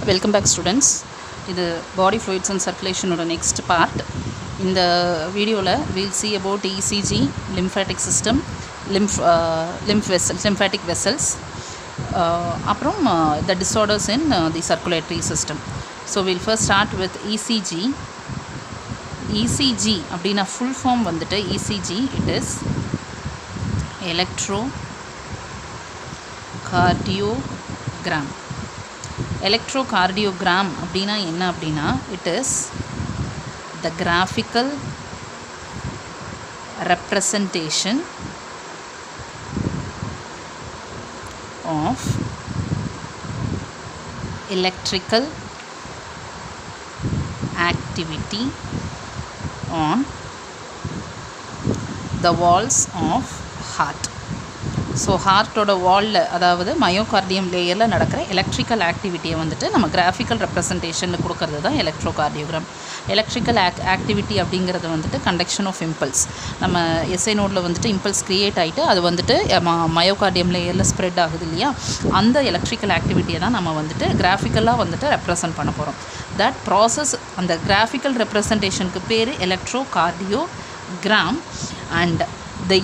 Welcome back students. This is body fluids and circulation or next part. In the video we'll see about ECG, lymphatic system, lymphatic vessels, the disorders in the circulatory system. So we'll first start with ECG. ECG அப்படினா full form வந்துட்டு ECG, it is electrocardiogram. Electrocardiogram அப்படினா என்ன அப்படினா it is the graphical representation of electrical activity on the walls of heart. So ஹார்ட்டோட வாலில், அதாவது myocardium லேயரில் நடக்கிற எலக்ட்ரிக்கல் ஆக்டிவிட்டியை வந்துட்டு நம்ம கிராஃபிக்கல் ரெப்ரசன்டேஷனில் கொடுக்கறது தான் எலக்ட்ரோகார்டியோகிராம். எலக்ட்ரிக்கல் ஆக்டிவிட்டி அப்படிங்கிறது வந்துட்டு கண்டக்ஷன் ஆஃப் இம்பல்ஸ். நம்ம எஸ்ஐ நோடில் வந்துட்டு இம்பல்ஸ் க்ரியேட் ஆகிட்டு அது வந்துட்டு மயோகார்டியம் லேயரில் ஸ்ப்ரெட் ஆகுது இல்லையா, அந்த எலக்ட்ரிக்கல் ஆக்டிவிட்டியை தான் நம்ம வந்துட்டு கிராஃபிக்கலாக வந்துட்டு ரெப்ரசன்ட் பண்ண போகிறோம். தட் ப்ராசஸ், அந்த கிராஃபிக்கல் ரெப்ரசன்டேஷனுக்கு பேர் electrocardiogram. And the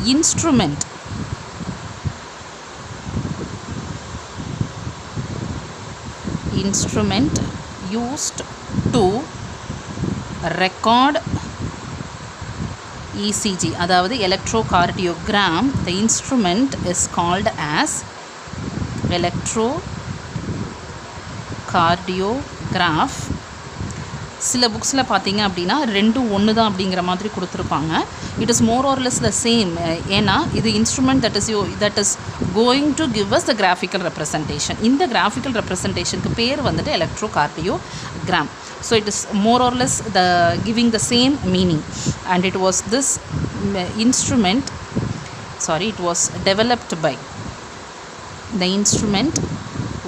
instrument used to record ECG, அதாவது electrocardiogram, the instrument is called as electrocardiograph. சில புக்ஸில் பார்த்தீங்க அப்படின்னா ரெண்டும் ஒன்று தான் அப்படிங்கிற மாதிரி கொடுத்துருப்பாங்க. It is more or less the same. ஏன்னா இது instrument that is going to give us the graphical representation. இந்த கிராஃபிக்கல் ரெப்ரசன்டேஷனுக்கு பேர் வந்துட்டு electrocardiogram. So it is more or less the giving the same meaning. And it was this instrument, it was developed by, the instrument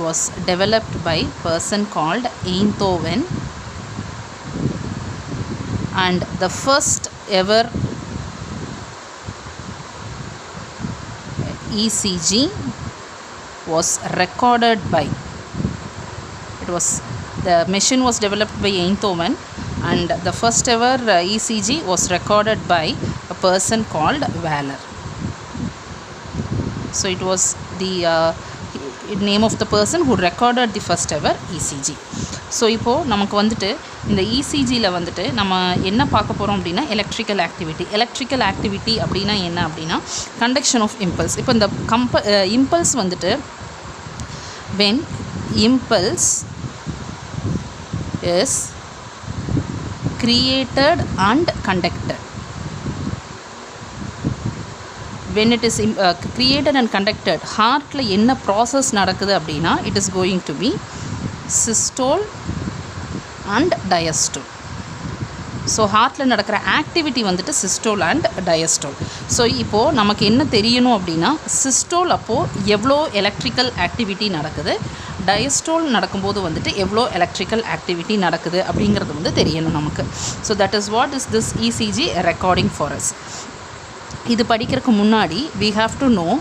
was developed by person called Einthoven. And the first ever ECG was recorded by, the machine was developed by Einthoven, and the first ever ECG was recorded by a person called Waller. So it was the name of the person who recorded the first ever ECG. So இப்போது நமக்கு வந்துட்டு இந்த இசிஜியில் வந்துட்டு நம்ம என்ன பார்க்க போகிறோம் அப்படின்னா எலக்ட்ரிக்கல் ஆக்டிவிட்டி. எலக்ட்ரிக்கல் ஆக்டிவிட்டி அப்படின்னா என்ன அப்படின்னா கண்டக்ஷன் ஆஃப் இம்பல்ஸ். இப்போ இந்த இம்பல்ஸ் வந்துட்டு when impulse is created and conducted, when it is created and conducted, ஹார்ட்டில் என்ன ப்ராசஸ் நடக்குது அப்படின்னா it is going to be systole and diastole. So ஹார்ட்டில் நடக்கிற ஆக்டிவிட்டி வந்துட்டு சிஸ்டோல் அண்ட் டயஸ்டோல். ஸோ இப்போது நமக்கு என்ன தெரியணும் அப்படின்னா சிஸ்டோல் அப்போது எவ்வளோ எலக்ட்ரிக்கல் ஆக்டிவிட்டி நடக்குது, டயஸ்டோல் நடக்கும்போது வந்துட்டு எவ்வளோ எலக்ட்ரிக்கல் ஆக்டிவிட்டி நடக்குது அப்படிங்கிறது வந்து தெரியணும் நமக்கு. So that is what is this ECG recording for us. இது படிக்கிறதுக்கு முன்னாடி we have to know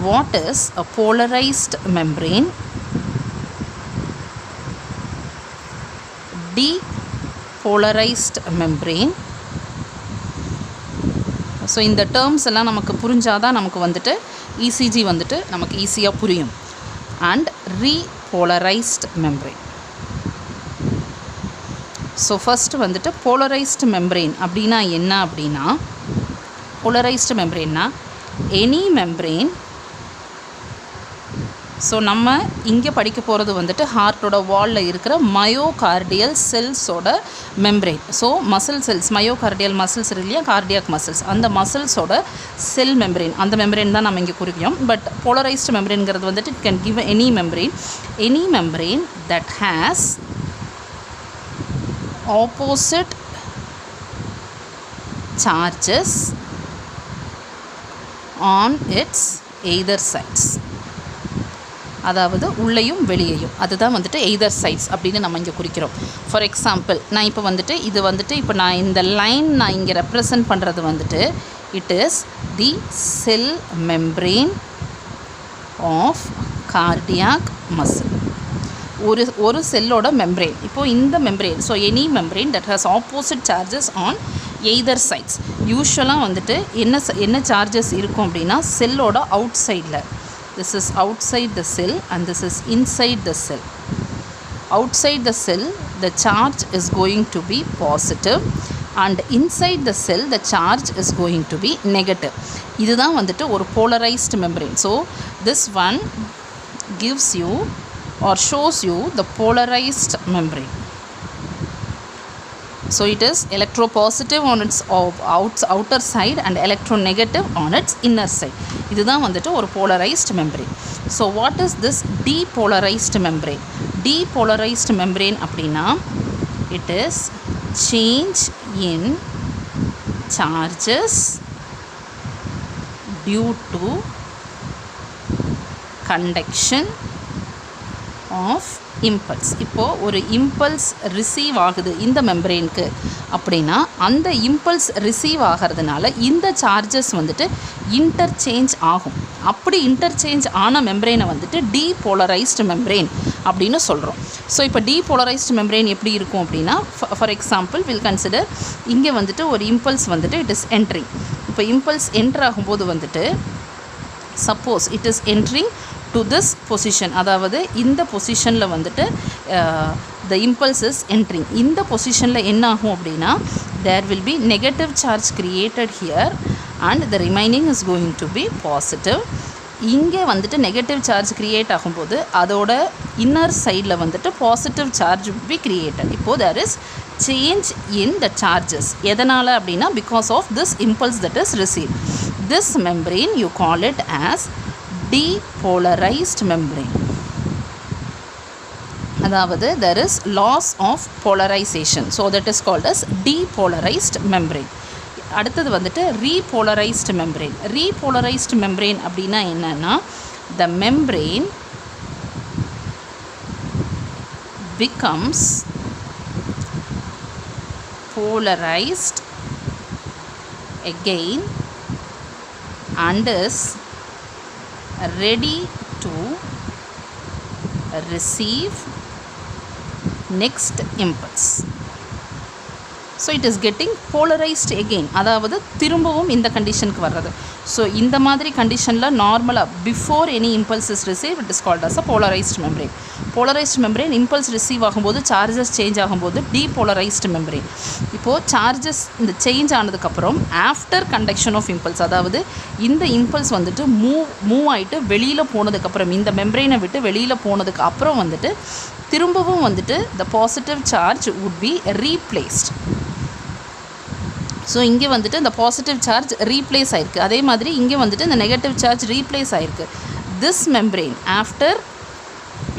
what is a polarized membrane, depolarized membrane. So இந்த டேர்ம்ஸ் எல்லாம் நமக்கு புரிஞ்சாதான் நமக்கு வந்துட்டு இசிஜி வந்துட்டு நமக்கு ஈஸியாக புரியும். And repolarized membrane. So first வந்துட்டு போலரைஸ்டு மெம்ப்ரெயின் அப்படின்னா என்ன அப்படின்னா, போலரைஸ்டு மெம்ப்ரெயின்னா எனி மெம்ப்ரெயின். ஸோ நம்ம இங்கே படிக்க போகிறது வந்துட்டு ஹார்ட்டோட வாலில் இருக்கிற மயோகார்டியல் செல்ஸோட membrane. So muscle cells, myocardial muscles இல்லையா, கார்டியாக் மசில்ஸ், அந்த மசில்ஸோட செல் மெம்ப்ரெயின், அந்த மெம்ப்ரெயின் தான் நம்ம இங்கே குறிக்கிறோம். பட் போலரைஸ்டு மெம்ப்ரெயின்ங்கிறது வந்துட்டு it can give any membrane that has opposite charges on its either sides. அதாவது உள்ளேயும் வெளியேயும், அதுதான் வந்துட்டு எய்தர் சைட்ஸ் அப்படின்னு நம்ம இங்கே குறிக்கிறோம். ஃபார் எக்ஸாம்பிள், நான் இப்போ வந்துட்டு இது வந்துட்டு இப்போ நான் இந்த லைன் நான் இங்கே ரெப்ரசன்ட் பண்ணுறது வந்துட்டு it is the cell membrane of cardiac muscle. ஒரு செல்லோட மெம்ப்ரெயின். இப்போது இந்த membrane, so any membrane that has opposite charges on either sides. யூஸ்வலாக வந்துட்டு என்ன சார்ஜஸ் இருக்கும் அப்படின்னா செல்லோட அவுட் சைடில், this is outside the cell and this is inside the cell. Outside the cell the charge is going to be positive and inside the cell the charge is going to be negative. இதுதான் வந்துட்டு ஒரு polarized membrane. So this one gives you or shows you the polarized membrane. So it is electropositive on its outer side and electronegative on its inner side. இதுதான் வந்துட்டு ஒரு polarized membrane. So what is this depolarized membrane? Depolarized membrane அப்படின்னா it is change in charges due to conduction of impulse. இப்போது ஒரு impulse receive ஆகுது இந்த மெம்ப்ரெயினுக்கு அப்படின்னா அந்த இம்பல்ஸ் ரிசீவ் ஆகிறதுனால இந்த சார்ஜஸ் வந்துட்டு இன்டர்சேஞ்ச் ஆகும். அப்படி இன்டர்சேஞ்ச் ஆன மெம்ப்ரெயினை வந்துட்டு டீபோலரைஸ்டு மெம்ப்ரெயின் அப்படின்னு சொல்கிறோம். ஸோ இப்போ டீபோலரைஸ்டு மெம்ப்ரெயின் எப்படி இருக்கும் அப்படின்னா ஃபார் எக்ஸாம்பிள் வில் கன்சிடர் இங்கே வந்துட்டு ஒரு இம்பல்ஸ் வந்துட்டு இட் இஸ் என்ட்ரிங். இப்போ இம்பல்ஸ் என்ட்ரு ஆகும்போது வந்துட்டு suppose it is entering to this position, அதாவது இந்த பொசிஷனில் வந்துட்டு the impulse is entering. இந்த பொசிஷனில் என்ன ஆகும் அப்படின்னா there will be negative charge created here and the remaining is going to be positive. இங்கே வந்துட்டு நெகட்டிவ் சார்ஜ் க்ரியேட் ஆகும்போது அதோட இன்னர் சைடில் வந்துட்டு positive charge will be created. இப்போது there is change in the charges. எதனால் அப்படின்னா because of this impulse that is received. This membrane you call it as depolarized membrane. அதாவது there is loss of polarization, so that is called as depolarized membrane. அடுத்தது வந்துட்டு repolarized membrane. Repolarized membrane அப்படின்னா என்னன்னா the membrane becomes polarized again and is ready to receive next impulse. So it is getting polarized again, அதாவது திரும்பவும் இந்த கண்டிஷனுக்கு வர்றது. So இந்த மாதிரி கண்டிஷனில் நார்மலாக before any impulse is receive it is called as a polarized membrane. Polarized membrane impulse receive ஆகும்போது சார்ஜஸ் சேஞ்ச் ஆகும்போது டீபோலரைஸ்டு மெம்ப்ரெயின். இப்போது சார்ஜஸ் இந்த சேஞ்ச் ஆனதுக்கப்புறம் ஆஃப்டர் கண்டக்ஷன் ஆஃப் இம்பல்ஸ், அதாவது இந்த இம்பல்ஸ் வந்துட்டு மூவ் ஆகிட்டு வெளியில் போனதுக்கப்புறம் இந்த மெம்ப்ரெயினை விட்டு வெளியில் போனதுக்கு அப்புறம் வந்துட்டு திரும்பவும் வந்துட்டு the positive charge would be replaced. So இங்கே வந்துட்டு இந்த பாசிட்டிவ் சார்ஜ் ரீப்ளேஸ் ஆகிருக்கு, அதே மாதிரி இங்கே வந்துட்டு இந்த நெகட்டிவ் சார்ஜ் ரீப்ளேஸ் ஆகிருக்கு. This membrane after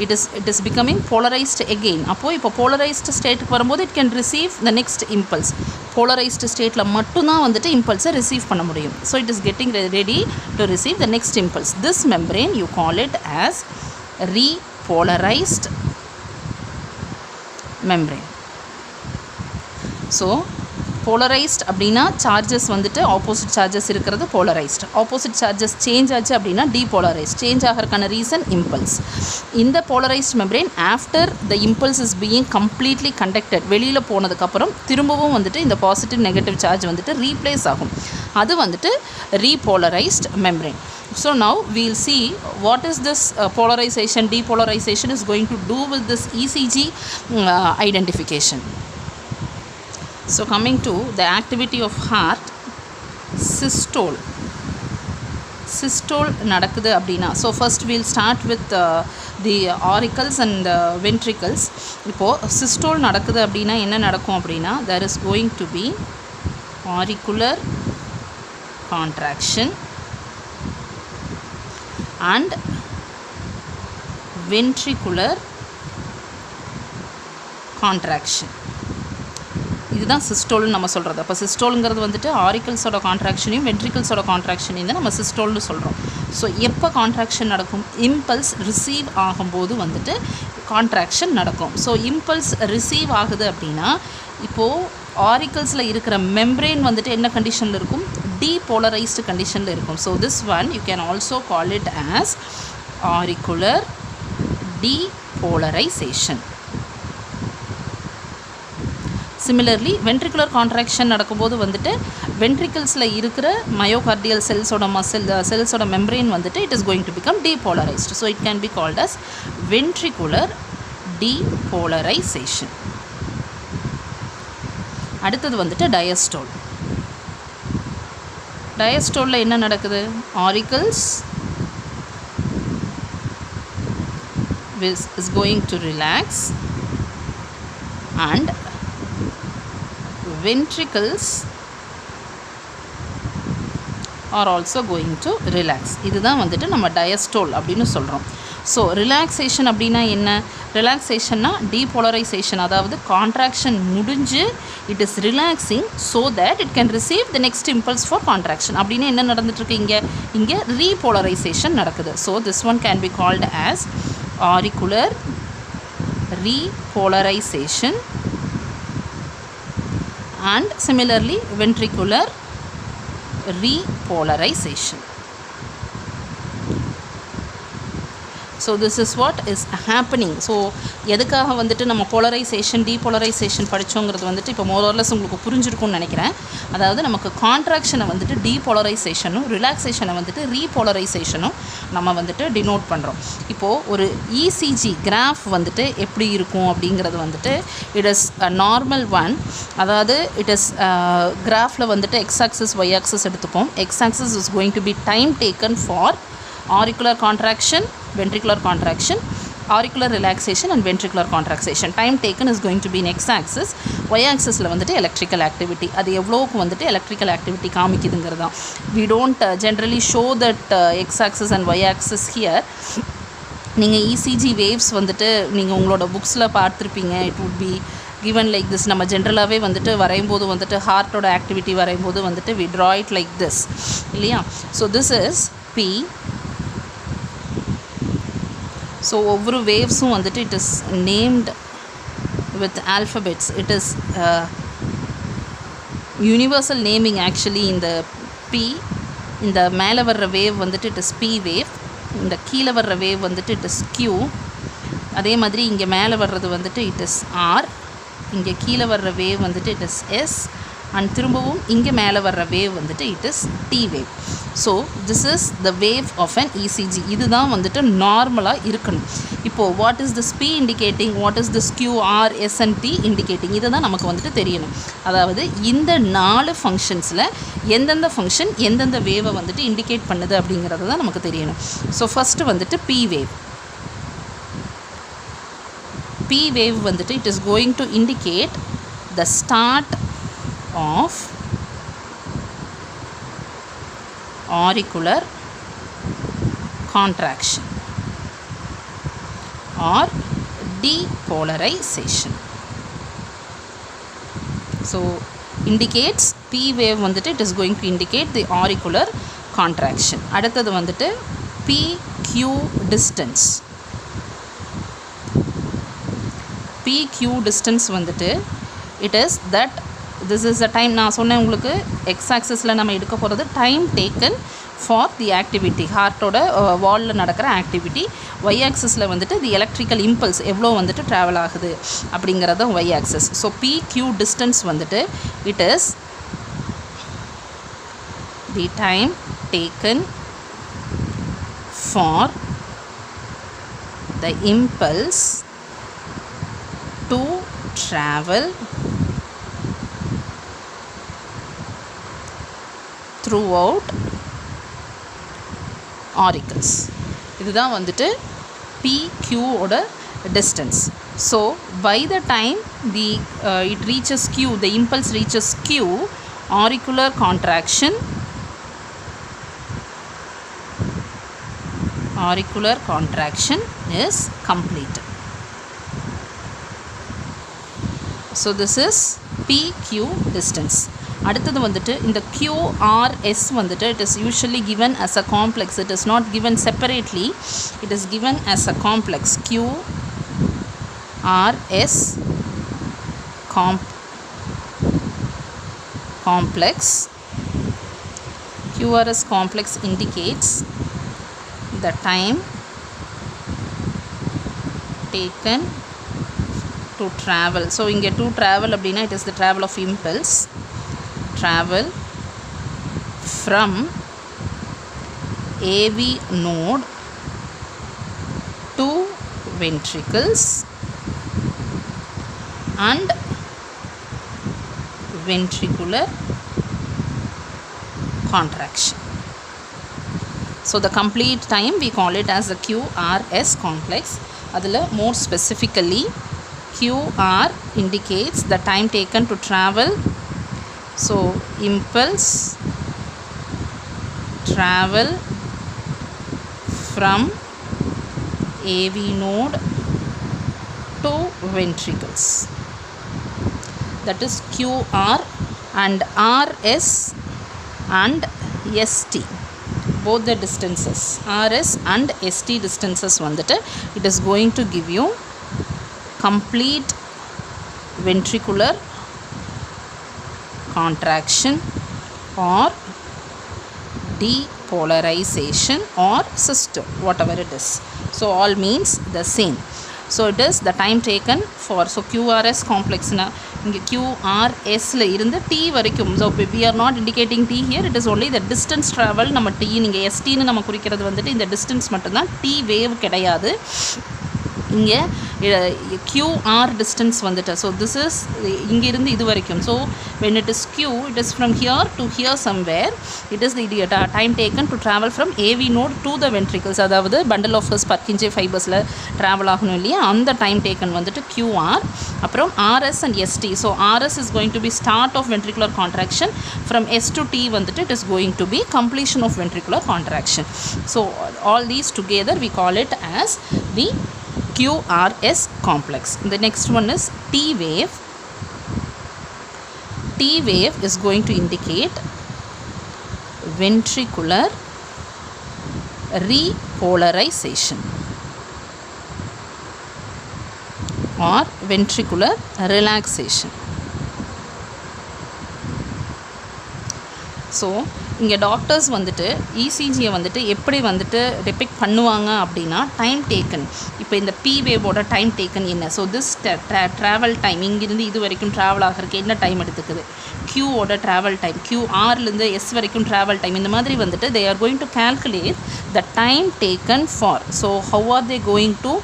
it is becoming polarized again. அப்போது இப்போ போலரைஸ்டு ஸ்டேட்டுக்கு வரும்போது it can receive the next impulse. Polarized ஸ்டேட்டில் மட்டும்தான் வந்துட்டு இம்பல்ஸை ரிசீவ் பண்ண முடியும். So it is getting ready to receive the next impulse. This membrane you call it as repolarized membrane. So polarized அப்படின்னா சார்ஜஸ் வந்துட்டு ஆப்போசிட் சார்ஜஸ் இருக்கிறது polarized. Opposite charges change ஆச்சு அப்படின்னா டீபோலரைஸ்ட். சேஞ்ச் ஆகிறதுக்கான ரீசன் இம்பல்ஸ். இந்த polarised membrane after the impulse is being completely conducted, வெளியில் போனதுக்கப்புறம் திரும்பவும் வந்துட்டு இந்த பாசிட்டிவ் நெகட்டிவ் சார்ஜ் வந்துட்டு ரீப்ளேஸ் ஆகும். அது வந்துட்டு repolarized membrane. So now we'll see what is this polarization, depolarization is going to do with this ECG identification. So coming to the activity of heart, systole. Systole நடக்குது அப்படின்னா, so first we'll start with the auricles and ventricles. இப்போது systole நடக்குது அப்படின்னா என்ன நடக்கும் அப்படின்னா there is going to be auricular contraction and ventricular contraction. இதுதான் சிஸ்டோல்னு நம்ம சொல்கிறது. அப்போ சிஸ்டோலுங்கிறது வந்துட்டு ஆரிக்கல்ஸோட கான்ட்ராக்ஷனையும் வென்ட்ரிக்கல்ஸோட கான்ட்ராக்ஷனையும் தான் நம்ம சிஸ்டோல்னு சொல்கிறோம். ஸோ எப்போ கான்ட்ராக்ஷன் நடக்கும்? இம்பல்ஸ் ரிசீவ் ஆகும்போது வந்துட்டு கான்ட்ராக்ஷன் நடக்கும். ஸோ இம்பல்ஸ் ரிசீவ் ஆகுது அப்படின்னா இப்போது ஆரிக்கல்ஸில் இருக்கிற மெம்ப்ரெயின் வந்துட்டு என்ன கண்டிஷனில் இருக்கும்? டீபோலரைஸ்டு கண்டிஷனில் இருக்கும். So this one you can also call it as auricular depolarization. Similarly, ventricular contraction நடக்கும்போது வந்துட்டு ventriclesல இருக்கிற myocardial cellsோட cellsோட membrane வந்துட்டு it is going to become depolarized. So it can be called as ventricular depolarization. அடுத்தது வந்துட்டு diastole. Diastole என்ன நடக்குது? Auricles is going to relax and ventricles are also going to relax. இதுதான் வந்துட்டு நம்ம diastole அப்படின்னு சொல்கிறோம். ஸோ ரிலாக்ஸேஷன் அப்படின்னா என்ன? ரிலாக்ஸேஷன்னா டீபோலரைசேஷன், அதாவது கான்ட்ராக்ஷன் முடிஞ்சு it is relaxing so that it can receive the next impulse for contraction. அப்படின்னு என்ன நடந்துட்டுருக்கு? இங்கே ரீபோலரைசேஷன் நடக்குது. So this one can be called as auricular repolarization and similarly ventricular repolarization. So this is what is happening. So எதுக்காக வந்துட்டு நம்ம polarisation depolarisation படித்தோங்கிறது வந்துட்டு இப்போ மோரலஸ் உங்களுக்கு புரிஞ்சிருக்கும்னு நினைக்கிறேன். அதாவது நமக்கு கான்ட்ராக்ஷனை வந்துட்டு டீபோலரைசேஷனும் ரிலாக்ஸேஷனை வந்துட்டு ரீபோலரைசேஷனும் நம்ம வந்துட்டு டினோட் பண்ணுறோம். இப்போது ஒரு இசிஜி கிராஃப் வந்துட்டு எப்படி இருக்கும் அப்படிங்கிறது வந்துட்டு it is a normal one. அதாவது இட் இஸ் கிராஃபில் வந்துட்டு எக்ஸ் ஆக்சிஸ் ஒய் ஆக்சிஸ் எடுத்துப்போம். X axis is going to be time taken for auricular contraction, ventricular contraction, auricular relaxation and ventricular contraction. Time taken is going to be in x-axis. Y-axis la vandu electrical activity. Adu evlokku vandu electrical activity kaamikidungiradha. We don't generally show that x-axis and y-axis here. நீங்கள் ECG waves வந்துட்டு நீங்கள் உங்களோட புக்ஸில் பார்த்துருப்பீங்க. It would be given like this. நம்ம ஜென்ரலாகவே வந்துட்டு வரையும்போது வந்துட்டு ஹார்ட்டோட ஆக்டிவிட்டி வரையும்போது வந்துட்டு we draw it like this இல்லையா? So this is P. So ஒவ்வொரு வேவ்ஸும் வந்துட்டு it is named with alphabets. It is universal naming actually. இந்த பி, இந்த மேலே வர்ற வேவ் வந்துட்டு இட் இஸ் பி வேவ், இந்த கீழே வர்ற வேவ் வந்துட்டு இட் இஸ் கியூ. அதே மாதிரி இங்கே மேலே வர்றது வந்துட்டு இட் இஸ் ஆர், இங்கே கீழே வர்ற வேவ் வந்துட்டு இட் இஸ் எஸ், அண்ட் திரும்பவும் இங்கே மேலே வர்ற வேவ் வந்துட்டு it is T wave. So this is the wave of an ECG. இதுதான் வந்துட்டு நார்மலாக இருக்கணும். இப்போது what is this P indicating, what is this Q R S and T indicating, இதை தான் நமக்கு வந்துட்டு தெரியணும். அதாவது இந்த 4 ஃபங்க்ஷன்ஸில் எந்தெந்த ஃபங்க்ஷன் எந்தெந்த வேவை வந்துட்டு இண்டிகேட் பண்ணுது அப்படிங்கிறது தான் நமக்கு தெரியணும். ஸோ ஃபஸ்ட்டு வந்துட்டு பி வேவ். பி வேவ் வந்துட்டு it is going to indicate the start of auricular contraction or depolarization. So indicates P wave வந்துட்டு it is going to indicate the auricular contraction. அடுத்தது வந்துட்டு PQ distance. PQ distance வந்துட்டு it is that this is the time. நான் சொன்னேன் உங்களுக்கு X ஆக்சிஸில் நம்ம எடுக்க போகிறது time taken for the activity, ஹார்ட்டோட வாலில் நடக்கிற ஆக்டிவிட்டி. ஒய் ஆக்சிஸில் வந்துட்டு தி எலக்ட்ரிக்கல் இம்பல்ஸ் எவ்வளோ வந்துட்டு ட்ராவல் ஆகுது அப்படிங்கிறது Y axis. So PQ distance வந்துட்டு it is the time taken for the impulse to travel throughout auricles. இதுதான் வந்துட்டு PQ ஓட distance. So by the time it reaches Q, the impulse reaches Q, auricular contraction is completed. So this is PQ distance. அடுத்தது வந்துட்டு இந்த QRS வந்துட்டு it is usually given as a complex. It is not given separately. It is given as a complex. QRS complex. QRS complex indicates the time taken to travel. So இங்கே to travel அப்படின்னா it is the travel of impulse. Travel from AV node to ventricles and ventricular contraction. So the complete time we call it as the QRS complex. Adula more specifically QR indicates the time taken to travel. So impulse travel from AV node to ventricles, that is QR, and RS and ST, both the distances RS and ST distances வந்துட்டு it is going to give you complete ventricular contraction or depolarization or systole, whatever it is. So all means the same. So it is the time taken for, so QRS complex na inge QRS la irundha T varaikum. So we are not indicating T here, it is only the distance travel. நம்ம T ninge ST nu நம்ம குறிக்கிறது வந்துட்டு இந்த distance மட்டும் தான், T wave கிடையாது இங்கே. QR distance வந்துட்டு, so this is இங்கிருந்து இது வரைக்கும். So when it is Q, it is from here to here somewhere. It is the time taken to travel from AV node to the ventricles. அதாவது bundle of Purkinje fibersல travel ஆகணும் இல்லையா, அந்த time taken வந்துட்டு QR. அப்புறம் RS and ST. So RS is going to be start of ventricular contraction. From S to T வந்துட்டு it is going to be completion of ventricular contraction. So all these together we call it as the QRS complex. The next one is T wave. T wave is going to indicate ventricular repolarization or ventricular relaxation. So இங்கே doctors வந்துட்டு இசிஜியை வந்துட்டு எப்படி வந்துட்டு depict பண்ணுவாங்க அப்படின்னா time taken. இப்போ இந்த P வேவோட டைம் டேக்கன் என்ன, ஸோ திஸ் ட்ராவல் டைம் இங்கிருந்து இது வரைக்கும் ட்ராவல் ஆகிறதுக்கு என்ன டைம் எடுத்துக்குது, க்யூவோட ட்ராவல் டைம், QRலேருந்து எஸ் வரைக்கும் ட்ராவல் டைம், இந்த மாதிரி வந்துட்டு they are going to calculate the time taken for. So how are they going to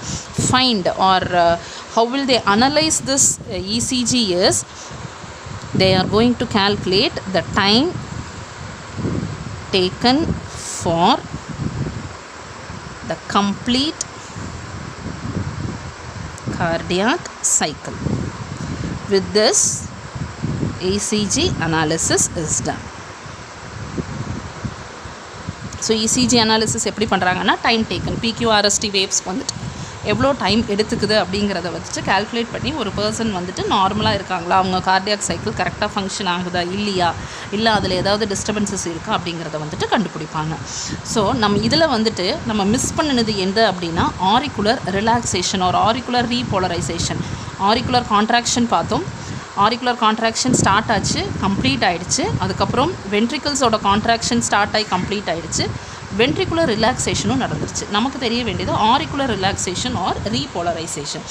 find or how will they analyze this ECG is they are going to calculate the time taken for the complete cardiac cycle. With this ECG analysis is done. So ECG analysis எப்படி பண்ணுறாங்கன்னா time taken PQRST waves வந்துட்டு எவ்வளோ time எடுத்துக்குது அப்படிங்கிறத வச்சுட்டு calculate பண்ணி ஒரு person வந்துட்டு நார்மலாக இருக்காங்களா, அவங்க கார்டியாக் சைக்கிள் கரெக்டாக ஃபங்க்ஷன் ஆகுதா இல்லையா, இல்லை அதில் ஏதாவது டிஸ்டர்பன்சஸ் இருக்கா அப்படிங்கிறத வந்துட்டு கண்டுபிடிப்பாங்க. ஸோ நம்ம இதில் வந்துட்டு நம்ம மிஸ் பண்ணினது எந்த அப்படின்னா auricular relaxation or auricular repolarization. Auricular contraction பார்த்தோம், ஆரிக்குலர் கான்ட்ராக்ஷன் ஸ்டார்ட் ஆச்சு, கம்ப்ளீட் ஆகிடுச்சு. அதுக்கப்புறம் வென்ட்ரிக்கிள்ஸோட கான்ட்ராக்ஷன் ஸ்டார்ட் ஆகி கம்ப்ளீட் ஆகிடுச்சு, வென்ட்ரிகுலர் ரிலாக்ஸேஷனும் நடந்துருச்சு. நமக்கு தெரிய வேண்டியது auricular relaxation or repolarization.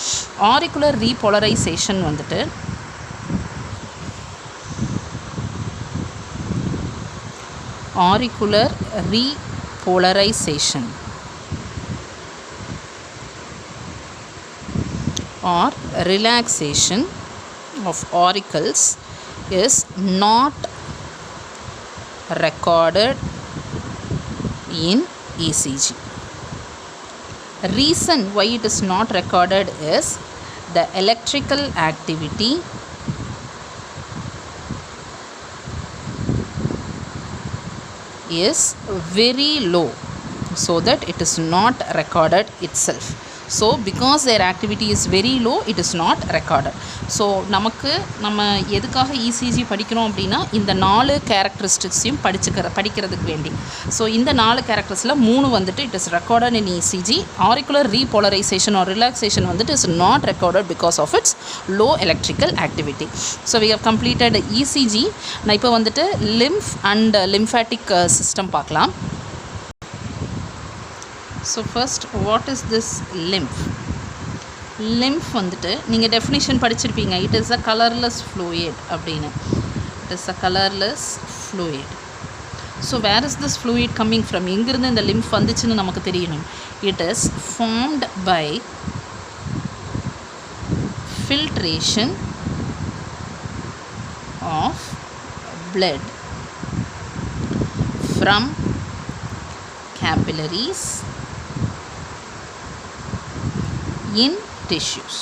Auricular repolarization வந்துட்டு auricular repolarization or relaxation of auricles is not recorded in ECG. Reason why it is not recorded is the electrical activity is very low, so that it is not recorded itself. So because their activity is very low, it is not recorded. So நம்ம எதுக்காக ECG படிக்கிறோம் அப்படின்னா இந்த 4 கேரக்டரிஸ்டிக்ஸையும் படிக்கிறதுக்கு வேண்டி. So இந்த 4 கேரக்டர்ஸில் 3 வந்துட்டு it is recorded in ECG. Auricular repolarisation or relaxation வந்துட்டு is not recorded because of its low electrical activity. So we have completed ECG. நான் இப்போ வந்துட்டு லிம்ஃப் அண்ட் லிம்ஃபேட்டிக் சிஸ்டம் பார்க்கலாம். So first, what is this lymph? lymph வந்துட்டு நீங்கள் definition படிச்சிருப்பீங்க, it is a colorless fluid அப்படின்னு. It is a colorless fluid. So where is this fluid coming from? எங்கிருந்து இந்த lymph வந்துச்சுன்னு நமக்கு தெரியணும். It is formed by filtration of blood from capillaries in tissues.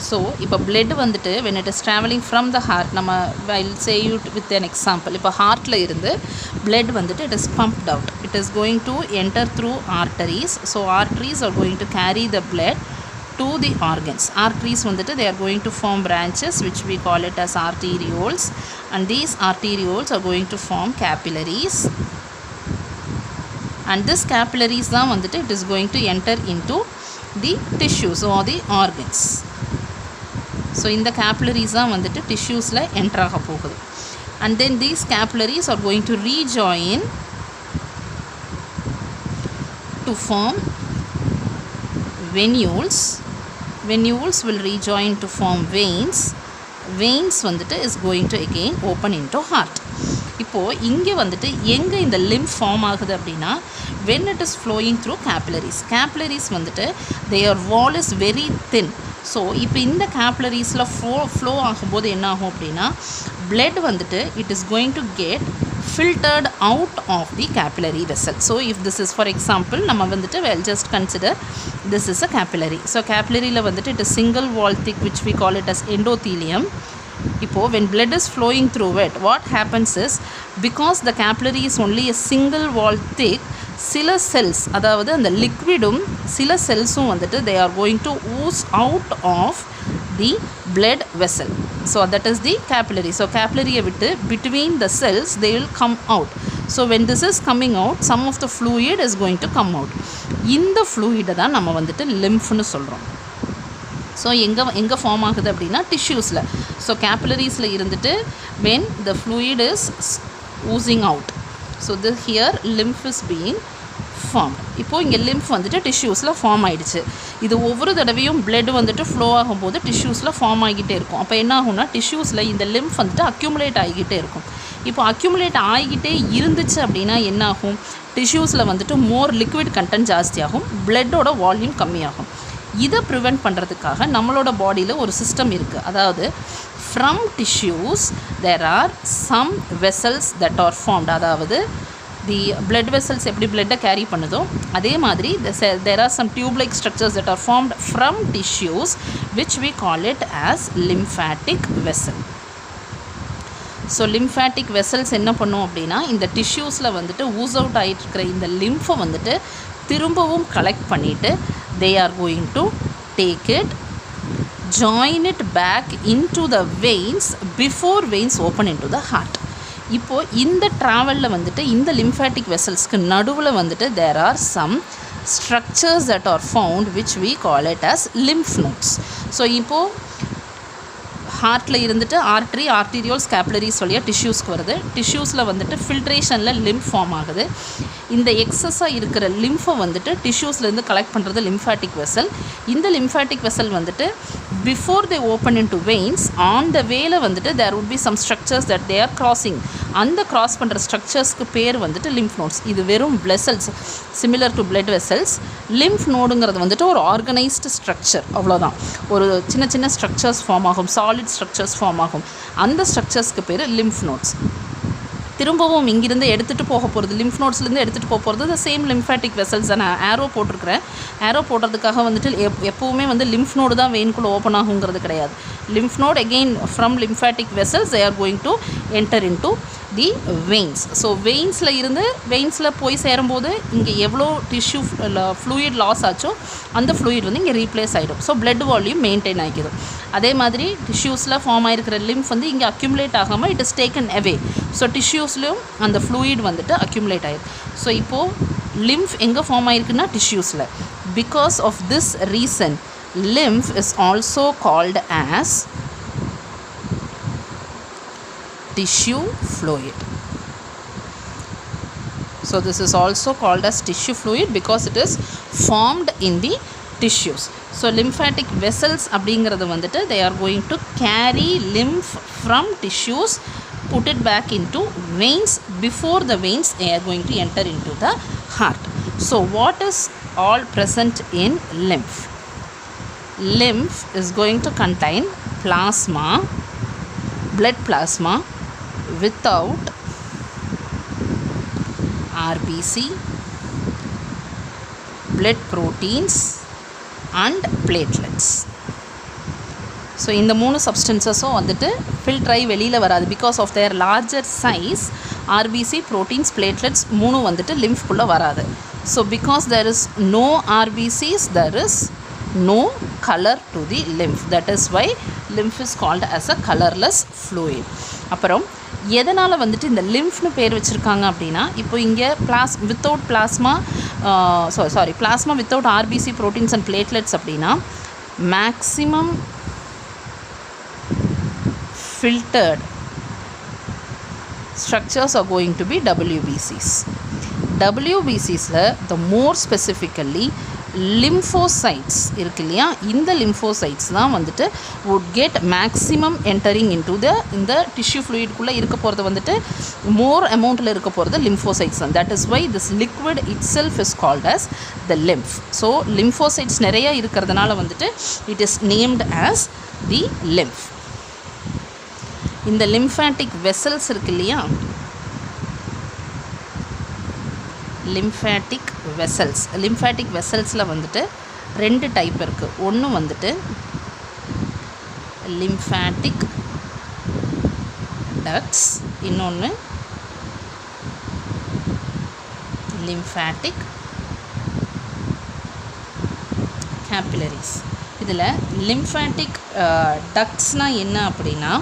So இப்போ blood வந்துட்டு when it is traveling from the heart, நம்ம I'll say you with an example. இப்போ ஹார்ட்டில் இருந்து blood வந்துட்டு it is pumped out, it is going to enter through arteries. So arteries are going to carry the blood to the organs. Arteries வந்துட்டு they are going to form branches which we call it as arterioles, and these arterioles are going to form capillaries, and this capillaries தான் வந்துட்டு it is going to enter into the tissues or the organs. So இந்த capillaries தான் வந்துட்டு tissuesல enter ஆக போகுது, and then these capillaries are going to rejoin to form venules. Venules will rejoin to form veins. Veins வந்துட்டு is going to again open into heart. இப்போது இங்கே வந்துட்டு எங்கே இந்த lymph ஃபார்ம் ஆகுது அப்படின்னா when it is flowing through capillaries. Capillaries வந்துட்டு their wall is very thin. So இப்போ இந்த கேப்லரிஸில் ஃப்ளோ ஆகும்போது என்ன ஆகும் அப்படின்னா blood வந்துட்டு it is going to get filtered out of the capillary vessel. So if this is for example நம்ம வந்துட்டு we'll just consider this is a capillary. So capillaryல வந்துட்டு it is single wall thick which we call it as endothelium. இப்போது when blood is flowing through it, what happens is because the capillary is only a single wall thick, சில cells அதாவது அந்த லிக்விடும் சில செல்ஸும் வந்துட்டு they are going to ooze out of the blood vessel. So that is the capillary. So capillary விட்டு between the cells they will come out. So when this is coming out, some of the fluid is going to come out. இந்த fluid தான் நம்ம வந்துட்டு lymphன்னு சொல்கிறோம். So எங்கே form ஆகுது அப்படின்னா டிஷ்யூஸில். So கேபிலரிஸில் இருந்துட்டு when the fluid is oozing out, so this here lymph is being formed. இப்போது இங்கே lymph வந்துட்டு டிஷ்யூஸில் ஃபார்ம் ஆகிடுச்சு. இது ஒவ்வொரு தடவையும் blood வந்துட்டு ஃப்ளோ ஆகும்போது டிஷ்யூஸில் ஃபார்ம் ஆகிக்கிட்டே இருக்கும். அப்போ என்ன ஆகும்னா டிஷ்யூஸில் இந்த lymph வந்துட்டு அக்யூமுலேட் ஆகிக்கிட்டே இருக்கும். இப்போ அக்யூமுலேட் ஆகிக்கிட்டே இருந்துச்சு அப்படின்னா என்ன ஆகும், டிஷ்யூஸில் வந்துட்டு மோர் லிக்விட் கண்டென்ட் ஜாஸ்தியாகும், பிளட்டோட வால்யூம் கம்மியாகும். இதை ப்ரிவெண்ட் பண்ணுறதுக்காக நம்மளோட பாடியில் ஒரு சிஸ்டம் இருக்குது. அதாவது from tissues there are some vessels that are formed. அதாவது தி பிளட் வெசல்ஸ் எப்படி பிளட்டை கேரி பண்ணுதோ அதே மாதிரி there are some tube like structures that are formed from tissues which we call it as lymphatic vessel. ஸோ lymphatic vessels என்ன பண்ணும் அப்படின்னா இந்த டிஷ்யூஸில் வந்துட்டு ஊஸ் அவுட் ஆகிட்டு இருக்கிற இந்த லிம்ஃபை வந்துட்டு திரும்பவும் கலெக்ட் பண்ணிவிட்டு they are going to take it, join it back into the veins before veins open into the heart. இப்போது இந்த ட்ராவலில் வந்துட்டு இந்த lymphatic வெசல்ஸ்க்கு நடுவில் வந்துட்டு there are some structures that are found which we call it as lymph nodes. So இப்போது ஹார்ட்டில் இருந்துட்டு ஆர்ட்ரி, ஆர்டீரியோல்ஸ், கேப்லரிஸ் வழியாக டிஷ்யூஸ்க்கு வருது. டிஷ்யூஸில் வந்துட்டு ஃபில்ட்ரேஷனில் லிம்ஃப் ஃபார்ம் ஆகுது. இந்த எக்ஸஸாக இருக்கிற லிம்ஃபை வந்துட்டு டிஷ்யூஸ்லேருந்து கலெக்ட் பண்ணுறது lymphatic வெசல். இந்த lymphatic வெசல் வந்துட்டு before they open in to veins on the வேல வந்துட்டு there would be some structures that they are crossing. அந்த கிராஸ் பண்ணுற ஸ்ட்ரக்சர்ஸ்க்கு பேர் வந்துட்டு lymph nodes. இது வெறும் vessels similar to blood vessels. lymph நோடுங்கிறது வந்துட்டு ஒரு ஆர்கனைஸ்டு ஸ்ட்ரக்சர், அவ்வளோதான். ஒரு சின்ன சின்ன ஸ்ட்ரக்சர்ஸ் ஃபார்ம் ஆகும், சாலிட் ஸ்ட்ரக்சர்ஸ் ஃபார்ம் ஆகும். அந்த ஸ்ட்ரக்சர்ஸ்க்கு பேர் lymph nodes. திரும்பவும் இங்கிருந்து எடுத்துகிட்டு போக போகிறது lymph nodesலேருந்து எடுத்துகிட்டு போக போகிறது the same lymphatic vessels. நான் ஆரோ போட்டிருக்கிறேன். ஆரோ போடுறதுக்காக வந்துட்டு எப்போவுமே வந்து lymph node தான் வெயின்குள்ளே ஓப்பன் ஆகுங்கிறது கிடையாது. lymph node again from lymphatic vessels they are going to enter into the veins. So வெயின்ஸில் இருந்து வெயின்ஸில் போய் சேரும்போது இங்கே எவ்வளோ டிஷ்யூ ஃப்ளூயிட் லாஸ் ஆச்சோ அந்த ஃப்ளூயிட் வந்து இங்கே ரீப்ளேஸ் ஆகிடும். ஸோ blood வால்யூம் மெயின்டைன் ஆகிடும். அதே மாதிரி டிஷ்யூஸில் ஃபார்ம் ஆகிருக்கிற lymph வந்து இங்கே அக்யூமுலேட் ஆகாமல் it is taken away. So டிஷ்யூஸ்லேயும் அந்த ஃப்ளூயிட் வந்துட்டு அக்யூமுலேட் ஆகிடும். ஸோ இப்போது lymph எங்கே ஃபார்ம் ஆகிருக்குன்னா டிஷ்யூஸில். Because of this reason lymph is also called as tissue fluid. So this is also called as tissue fluid because it is formed in the tissues. So lymphatic vessels அப்படிங்கிறது வந்துட்டு they are going to carry lymph from tissues, put it back into veins. Before the veins they are going to enter into the heart. So what is all present in lymph? Lymph is going to contain plasma, blood plasma without RBC, blood proteins and platelets. So இந்த மூணு சப்ஸ்டன்சஸும் வந்துட்டு filter ஆகி வெளியில் வராது. Because of their larger size RBC, proteins, platelets மூணும் வந்துட்டு லிம்ஃப்குள்ளே வராது. So because there is no RBCs, there is no color to the lymph. That is why lymph is called as a colorless fluid. அப்புறம் எதனால் வந்துட்டு இந்த லிம்ஃப்னு பேர் வச்சுருக்காங்க அப்படின்னா, இப்போ இங்கே without plasma plasma without RBC, proteins and platelets அப்படின்னா maximum filtered structures are going to be WBCs. WBCஸில் the more specifically lymphocytes இருக்கு இல்லையா, இந்த lymphocytes தான் வந்துட்டு would get maximum entering into இந்த tissue fluidக்குள்ளே இருக்க போகிறது வந்துட்டு more amountல இருக்க போகிறது lymphocytes தான். That is why this liquid itself is called as the lymph. So lymphocytes நிறைய இருக்கிறதுனால வந்துட்டு it is named as the lymph. இந்த lymphatic vessels இருக்கு இல்லையா, lymphatic vesselsல வந்துட்டு ரெண்டு டைப் இருக்குது. ஒன்று வந்துட்டு lymphatic ducts, இன்னொன்று lymphatic capillaries. இதில் lymphatic ductsனால் என்ன அப்படின்னா,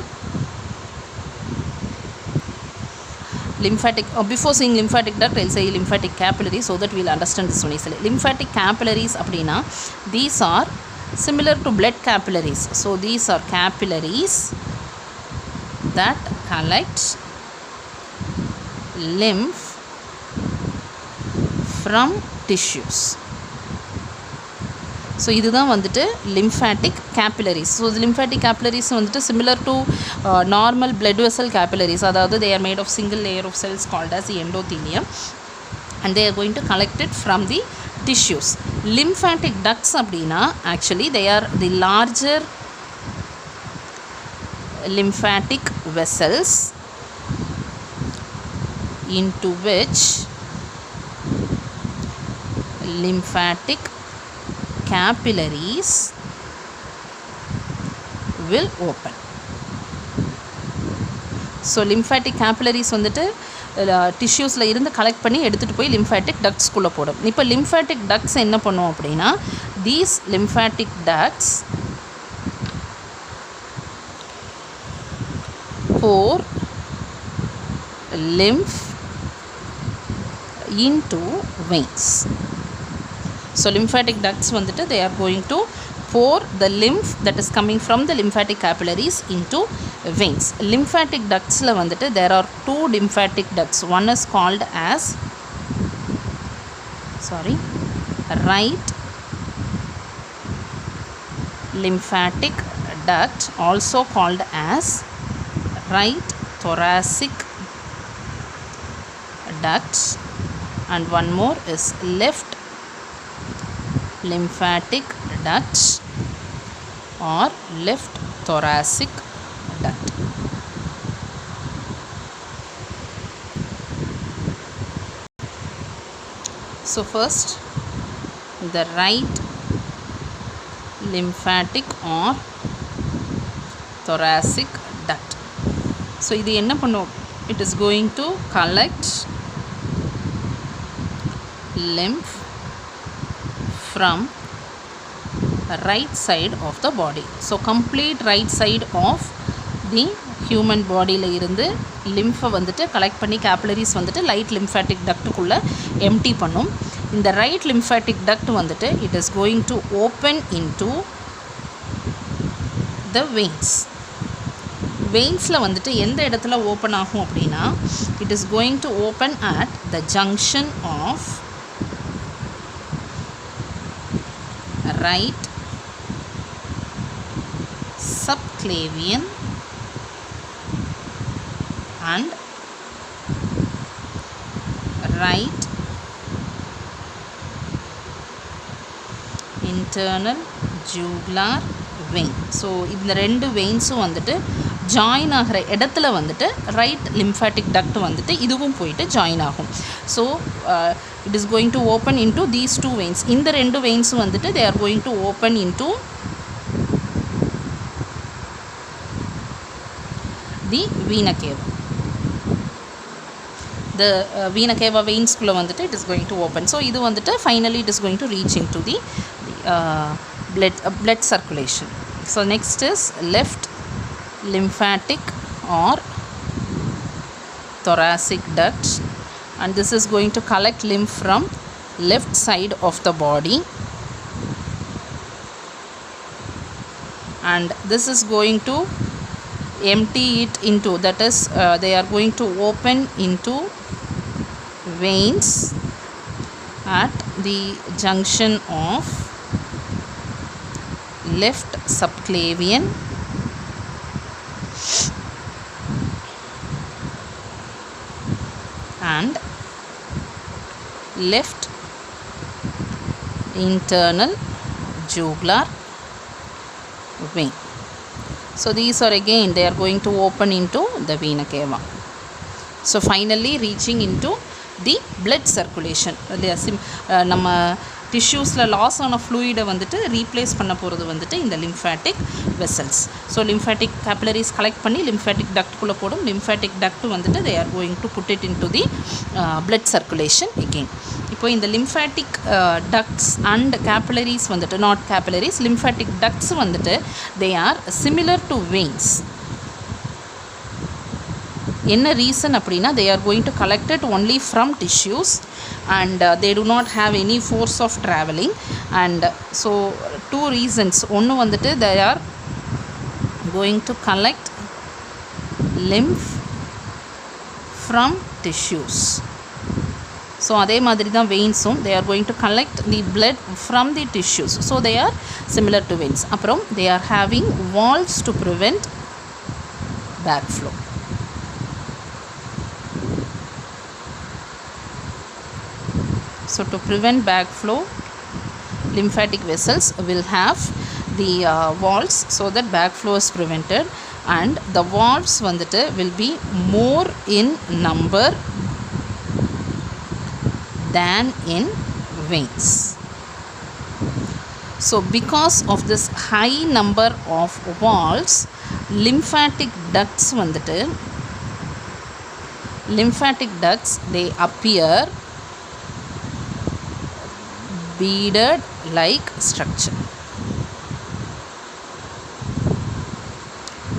lymphatic, before saying lymphatic duct I'll say lymphatic capillary so that we'll understand this one easily. Lymphatic capillaries அப்படினா these are similar to blood capillaries. So these are capillaries that collect lymph from tissues. So இதுதான் வந்துட்டு lymphatic capillaries. So lymphatic capillaries வந்துட்டு similar to normal blood vessel capillaries, அதாவது they are made of single layer of cells called as the endothelium, and they are going to collect it from the tissues. Lymphatic ducts அப்படின்னா actually they are the larger lymphatic vessels into which lymphatic capillaries will open. So lymphatic capillaries வந்துட்டு டிஷ்யூஸில் இருந்து collect பண்ணி எடுத்துகிட்டு போய் lymphatic ductsக்குள்ளே போடும். இப்போ lymphatic ducts என்ன பண்ணும் அப்படின்னா, these lymphatic ducts pour lymph into veins. So lymphatic ducts வந்துட்டு they are going to pour the lymph that is coming from the lymphatic capillaries into veins. Lymphatic ductsல வந்துட்டு there are two lymphatic ducts. One is called as right lymphatic duct, also called as right thoracic duct, and one more is left lymphatic duct or left thoracic duct. So first the right lymphatic or thoracic duct. So இது என்ன பண்ணும், it is going to collect lymph from right side of the body. So complete right side of the human bodyல இருந்து lymph வந்துட்டு collect பண்ணி capillaries வந்துட்டு light lymphatic ductக்குள்ளே empty பண்ணும். இந்த right lymphatic duct வந்துட்டு it is going to open into the veins. வெயின்ஸில் வந்துட்டு எந்த இடத்துல ஓப்பன் ஆகும் அப்படின்னா, it is going to open at the junction of right subclavian and right internal jugular vein. So இந்த ரெண்டு வெயின்ஸும் வந்துட்டு ஜாயின் ஆகிற இடத்துல வந்துட்டு ரைட் லிம்ஃபேட்டிக் டக்ட் வந்துட்டு இதுவும் போயிட்டு ஜாயின் ஆகும். So it is going to open into these two veins. இந்த ரெண்டு வெயின்ஸும் வந்துட்டு they are going to open into the vena cava. The vena cava veins குள்ள வந்துட்டு it is going to open. So இது வந்துட்டு finally it is going to reach into the blood circulation. So next is left lymphatic or thoracic duct, and this is going to collect lymph from left side of the body, and this is going to empty it into, that is they are going to open into veins at the junction of left subclavian and left internal jugular vein. So these are again they are going to open into the vena cava. So finally reaching into the blood circulation. நம்ம டிஷ்யூஸில் loss ஆன ஃப்ளூயிடை வந்துட்டு replace பண்ண போகிறது வந்துட்டு இந்த lymphatic vessels. So lymphatic capillaries collect பண்ணி lymphatic டக்ட்குள்ளே போடும். லிம்ஃபேட்டிக் டக்ட் வந்துட்டு they are going to put it into the blood circulation again. இப்போ இந்த லிம்ஃபேட்டிக் டக்ட்ஸ் அண்ட் கேபிலரிஸ் வந்துட்டு, நாட் கேபிலரிஸ், லிம்ஃபேட்டிக் டக்ட்ஸ் வந்துட்டு they are similar to veins. என்ன reason அப்படின்னா they are going to collect it only from tissues and they do not have any force of traveling, and so two reasons. ஒன்று வந்துட்டு they are going to collect lymph from tissues. So அதே மாதிரி தான் வெயின்ஸும் they are going to collect the blood from the tissues, so they are similar to veins. அப்புறம் they are having valves to prevent backflow. So to prevent backflow, lymphatic vessels will have the valves so that backflow is prevented, and the valves vandittu will be more in number than in veins. So because of this high number of valves, lymphatic ducts vandittu, lymphatic ducts they appear beaded like structure.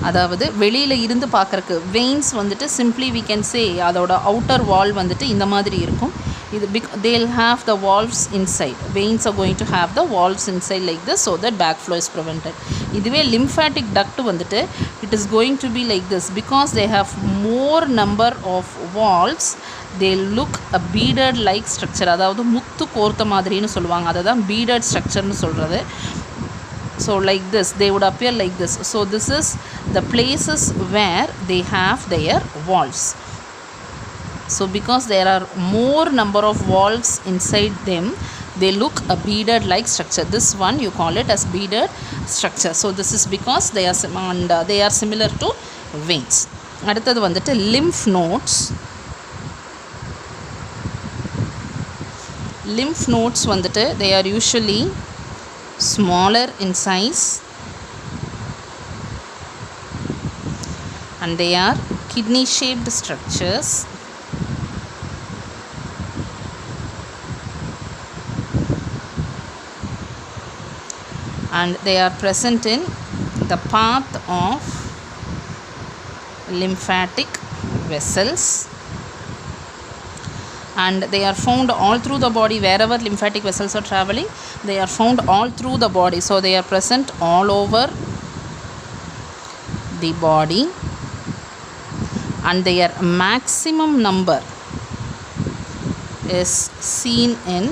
அதாவது வெளியில் இருந்து பார்க்குறக்கு veins வந்துட்டு simply we can say அதோட outer வால் வந்துட்டு இந்த மாதிரி இருக்கும். இது they'll have the valves inside. Veins are going to have the valves inside like this so that backflow is prevented. இதுவே lymphatic duct வந்துட்டு it is going to be like this because they have more number of valves. They look a beaded like structure. அதாவது முத்து கோர்த்த மாதிரின்னு சொல்லுவாங்க. அதை தான் beaded structureன்னு சொல்கிறது. So like this they would appear like this. So this is the places where they have their valves. So because there are more number of valves inside them, they look a beaded like structure. This one you call it as beaded structure. So this is because they are similar to veins. அடுத்தது வந்துட்டு lymph nodes. Lymph nodes வந்துட்டு they are usually smaller in size and they are kidney shaped structures. And they are present in the path of lymphatic vessels, and they are found all through the body. Wherever lymphatic vessels are traveling, they are found all through the body. So they are present all over the body, and their maximum number is seen in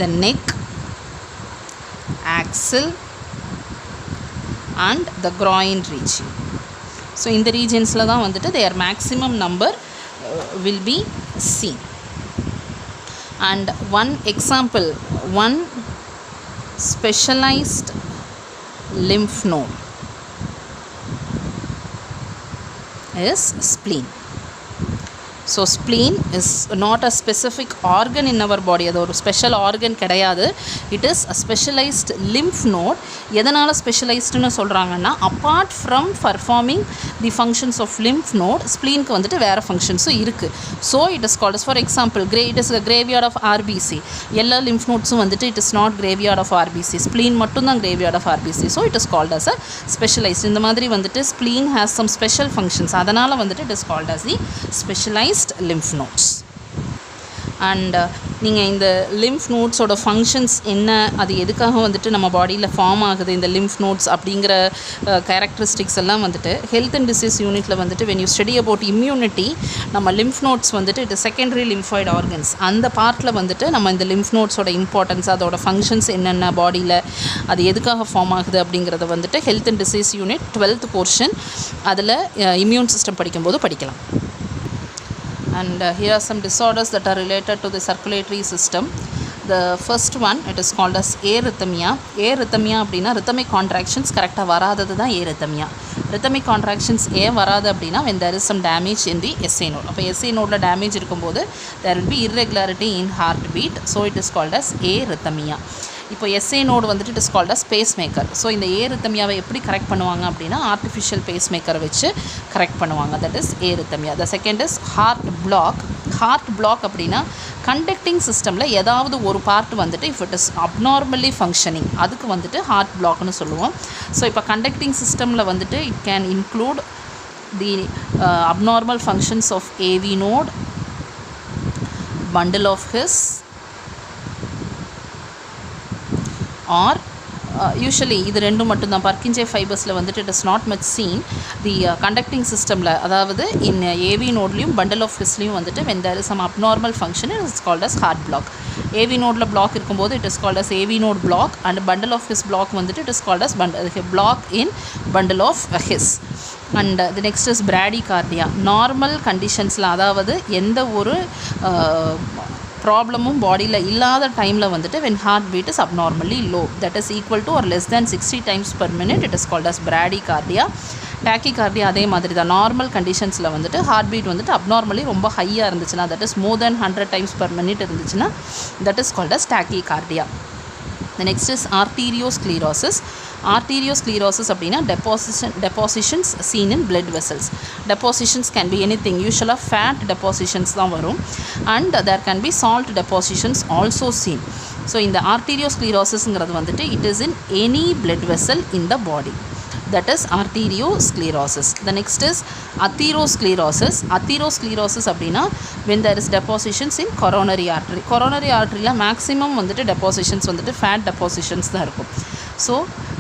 the neck, axle and the groin region. So in the regions la dhaan vandittu their maximum number will be seen. And one example, one specialized lymph node is spleen. So spleen is not a specific organ in our body. அது ஒரு special organ கிடையாது. It is a specialised lymph node. எதனால் ஸ்பெஷலைஸ்டுன்னு சொல்கிறாங்கன்னா, apart from performing the functions of lymph node, ஸ்ப்ளீனுக்கு வந்துட்டு வேறு ஃபங்க்ஷன்ஸும் இருக்குது. So it is called for example it is graveyard of RBC. எல்லா லிம்ஃப் நோட்ஸும் வந்துட்டு it is not graveyard of RBC. Spleen மட்டும்தான் graveyard of RBC. So it is called as a specialised. இந்த மாதிரி வந்துட்டு spleen has some special functions. அதனால் வந்துட்டு it is called as the specialized lymph nodes. And நீங்கள் இந்த lymph நோட்ஸோட functions என்ன, அது எதுக்காக வந்துட்டு நம்ம பாடியில் ஃபார்ம் ஆகுது இந்த லிம்ஃப் நோட்ஸ் அப்படிங்கிற கேரக்டரிஸ்டிக்ஸ் எல்லாம் வந்துட்டு ஹெல்த் அண்ட் டிசீஸ் யூனிட்டில் வந்துட்டு when you study about immunity, நம்ம லிம்ஃப் நோட்ஸ் வந்துட்டு இட் செகண்டரி லிம்ஃபாய்டு ஆர்கன்ஸ், அந்த பார்ட்டில் வந்துட்டு நம்ம இந்த லிம்ஃப் நோட்ஸோட இம்பார்ட்டன்ஸ், அதோட ஃபங்க்ஷன்ஸ் என்னென்ன பாடியில், அது எதுக்காக ஃபார்ம் ஆகுது அப்படிங்கிறத வந்துட்டு health and disease unit 12th portion அதில் இம்யூன் சிஸ்டம் படிக்கும்போது படிக்கலாம். And here are some disorders that are related to the circulatory system. The first one, it is called as arrhythmia. Arrhythmia அப்படின்னா rhythmic contractions கரெக்டாக வராதது தான் arrhythmia. rhythmic contractions ஏன் வராது அப்படின்னா when there is some damage in the SA node. அப்போ SA நோடில் damage இருக்கும்போது there will be irregularity in heartbeat. So it is called as arrhythmia. இப்போ SA நோடு வந்துட்டு it is called as pacemaker. So இந்த ஏரித்தமியாவை எப்படி correct பண்ணுவாங்க அப்படின்னா artificial base மேக்கரை வச்சு கரெக்ட் பண்ணுவாங்க. That is arrhythmia. The second is heart block. Heart block அப்படின்னா கண்டக்டிங் சிஸ்டமில் ஏதாவது ஒரு பார்ட் வந்துட்டு if it is abnormally functioning, அதுக்கு வந்துட்டு ஹார்ட் பிளாக்னு சொல்லுவோம். ஸோ இப்போ கண்டக்டிங் சிஸ்டமில் வந்துட்டு it can include the abnormal functions of AV node, bundle of His, or usually இது ரெண்டும் மட்டும்தான். பர்கின்ஜே ஃபைபர்ஸில் வந்துட்டு it is not much seen. The conducting சிஸ்டமில், அதாவது இன் AV நோட்லேயும் பண்டல் ஆஃப் ஹிஸ்லையும் வந்துட்டு when there is some abnormal function it is called as heart block. AV நோடில் பிளாக் இருக்கும்போது it is called as AV node block, and bundle of His block வந்துட்டு it is called as block in bundle of His. And the next is bradycardia. Normal கண்டிஷன்ஸில், அதாவது எந்த ஒரு ப்ராப்ளமும் பாடியில் இல்லாத டைமில் வந்துட்டு when heart beat is abnormally low, that is equal to or less than 60 times per minute, it is called as bradycardia. Tachycardia அதே மாதிரி தான். நார்மல் கண்டிஷன்ஸில் வந்துட்டு ஹார்ட் பீட் வந்துட்டு அப்நார்மலி ரொம்ப ஹையாக இருந்துச்சுன்னா, that is more than 100 times per minute இருந்துச்சுன்னா that is called as tachycardia. The next is arteriosclerosis. Arteriosclerosis அப்படின்னா depositions seen in blood vessels. Depositions can be anything. Usually fat depositions தான் வரும், and there can be salt depositions also seen. So இந்த arteriosclerosisங்கிறது வந்துட்டு it is in any blood vessel in the body. That is arteriosclerosis. The next is atherosclerosis. Atherosclerosis அப்படின்னா when there is depositions in coronary artery. Coronary arteryல maximum வந்துட்டு depositions வந்துட்டு fat depositions தான் இருக்கும். So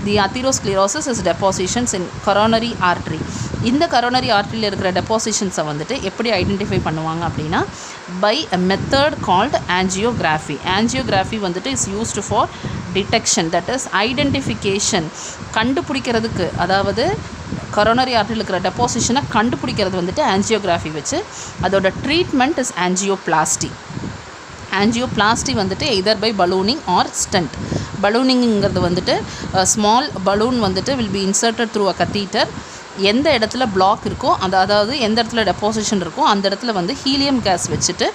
the atherosclerosis is depositions in coronary artery. இந்த coronary arteryல இருக்கிற depositions வந்துட்டு எப்படி identify பண்ணுவாங்க அப்படின்னா by a method called angiography. Angiography வந்துட்டு is used for detection, that is identification. கண்டுபிடிக்கிறதுக்கு, அதாவது coronary arteryல இருக்கிற டெபாசிஷனை கண்டுபிடிக்கிறது வந்துட்டு ஆஞ்சியோகிராஃபி வச்சு. அதோட ட்ரீட்மெண்ட் இஸ் ஆஞ்சியோபிளாஸ்டி. ஆஞ்சியோபிளாஸ்டி வந்துட்டு either by ballooning R stunt. பலூனிங்கிறது வந்துட்டு ஸ்மால் பலூன் வந்துட்டு will be inserted through a catheter. எந்த இடத்துல பிளாக் இருக்கோ, அதாவது எந்த இடத்துல டெபாசிஷன் இருக்கோ அந்த இடத்துல வந்து ஹீலியம் கேஸ் வச்சுட்டு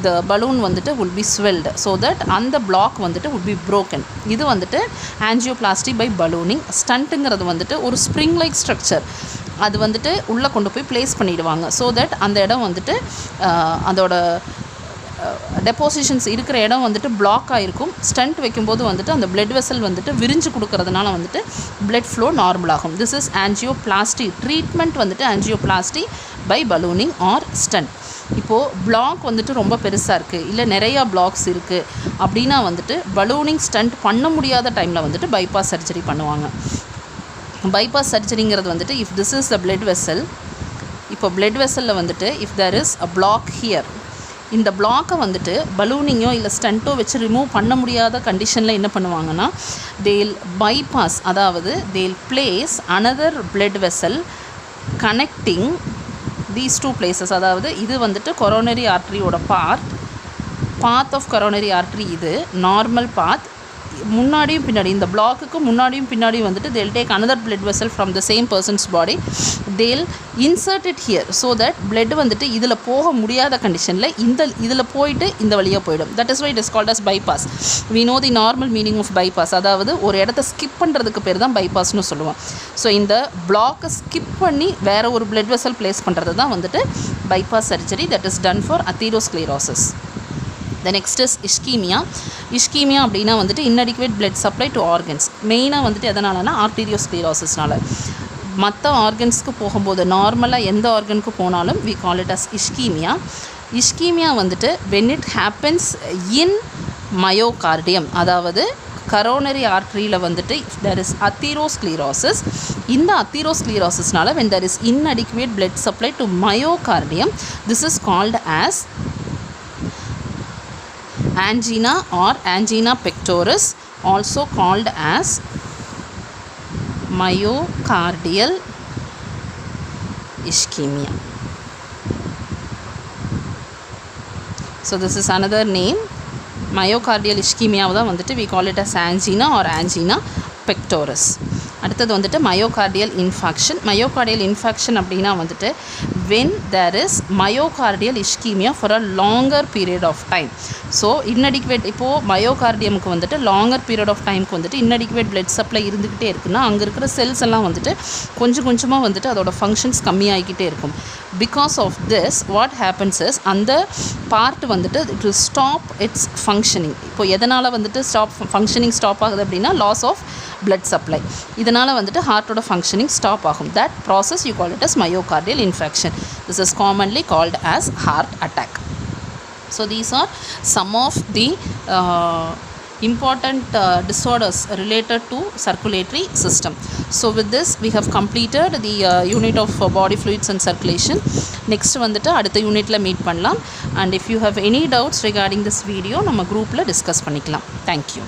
த பலூன் வந்துட்டு வில் பி ஸ்வெல்டு ஸோ தட் அந்த பிளாக் வந்துட்டு வில் பி ப்ரோக்கன். இது வந்துட்டு ஆஞ்சியோபிளாஸ்டி பை பலூனிங். ஸ்டண்ட்டுங்கிறது வந்துட்டு ஒரு ஸ்ப்ரிங் லைக் ஸ்ட்ரக்சர், அது வந்துட்டு உள்ளே கொண்டு போய் ப்ளேஸ் பண்ணிவிடுவாங்க ஸோ தட் அந்த இடம் வந்துட்டு அதோட டெபாசிஷன்ஸ் இருக்கிற இடம் வந்துட்டு பிளாக் ஆகிருக்கும். ஸ்டண்ட் வைக்கும்போது வந்துட்டு அந்த பிளட் வெசல் வந்துட்டு விரிஞ்சு கொடுக்கறதுனால வந்துட்டு பிளட் ஃப்ளோ நார்மல் ஆகும். This is angioplasty. ட்ரீட்மெண்ட் வந்துட்டு angioplasty by ballooning R stunt. இப்போது பிளாக் வந்துட்டு ரொம்ப பெருசாக இருக்குது, இல்லை நிறையா பிளாக்ஸ் இருக்குது அப்படின்னா வந்துட்டு பலூனிங் ஸ்டண்ட் பண்ண முடியாத டைமில் வந்துட்டு பைபாஸ் சர்ஜரி பண்ணுவாங்க. பைபாஸ் சர்ஜரிங்கிறது வந்துட்டு if this is the blood vessel, இப்போ பிளட் வெசலில் வந்துட்டு if there is a block here, இந்த பிளாக்கை வந்துட்டு பலூனிங்கோ இல்லை ஸ்டண்ட்டோ வச்சு ரிமூவ் பண்ண முடியாத கண்டிஷனில் என்ன பண்ணுவாங்கன்னா தேல் பைபாஸ், அதாவது they'll place another blood vessel connecting these two places. அதாவது இது வந்துட்டு கொரோனரி ஆர்ட்ரியோட பாத் ஆஃப் கொரோனரி ஆர்ட்ரி, இது நார்மல் பாத். முன்னாடியும் பின்னாடி இந்த பிளாக்குக்கு முன்னாடியும் பின்னாடியும் வந்துட்டு they'll take another blood vessel from the same person's body, they'll insert it here so that blood வந்துட்டு இதில் போக முடியாத கண்டிஷனில் இதில் போயிட்டு இந்த வழியாக போயிடும். That is why it is called as bypass. We know the normal meaning of bypass, அதாவது ஒரு இடத்த ஸ்கிப் பண்ணுறதுக்கு பேர் தான் பைபாஸ்னு சொல்லுவோம். ஸோ இந்த பிளாக்கை ஸ்கிப் பண்ணி வேறு ஒரு blood vessel ப்ளேஸ் பண்ணுறது தான் வந்துட்டு bypass surgery that is done for arteriosclerosis. The next is ischemia. Ischemia அப்படின்னா வந்துட்டு inadequate blood supply to organs. மெயினாக வந்துட்டு எதனாலனா arteriosclerosisனால. மற்ற ஆர்கன்ஸ்க்கு போகும்போது நார்மலாக எந்த ஆர்கனுக்கு போனாலும் we call it as ischemia. Ischemia வந்துட்டு when it happens in myocardium, அதாவது கரோனரி ஆர்ட்ரியில் வந்துட்டு there is atherosclerosis. இந்த atherosclerosisனால when there is inadequate blood supply to myocardium, this is called as angina or angina pectoris, also called as myocardial ischemia. So this is another name, myocardial ischemia தான் வந்துட்டு we call it as angina or angina pectoris. அடுத்தது வந்துட்டு myocardial infarction. Myocardial infarction அப்படின்னா வந்துட்டு when there is myocardial ischemia for a longer period of time. So inadequate, இப்போது மயோகார்டியமுக்கு வந்துட்டு longer period of டைமுக்கு வந்துட்டு inadequate blood supply இருந்துக்கிட்டே இருக்குன்னா அங்கே இருக்கிற செல்ஸ் எல்லாம் வந்துட்டு கொஞ்சம் கொஞ்சமாக வந்துட்டு அதோட ஃபங்க்ஷன்ஸ் கம்மியாகிக்கிட்டே இருக்கும். Because of this what happens is அந்த பார்ட் வந்துட்டு it will stop its functioning. இப்போ எதனால் வந்துட்டு ஃபங்க்ஷனிங் ஸ்டாப் ஆகுது அப்படின்னா லாஸ் ஆஃப் blood supply. இதனால் வந்துட்டு ஹார்ட்டோட ஃபங்க்ஷனிங் ஸ்டாப் ஆகும். that process you call it as myocardial infarction. This is commonly called as heart attack. So these are some of the important disorders related to circulatory system. So with this we have completed the unit of body fluids and circulation. Next வந்துட்டு அடுத்த யூனிட்ல meet பண்ணலாம். And if you have any doubts regarding this video நம்ம குரூப்பில் discuss பண்ணிக்கலாம். Thank you.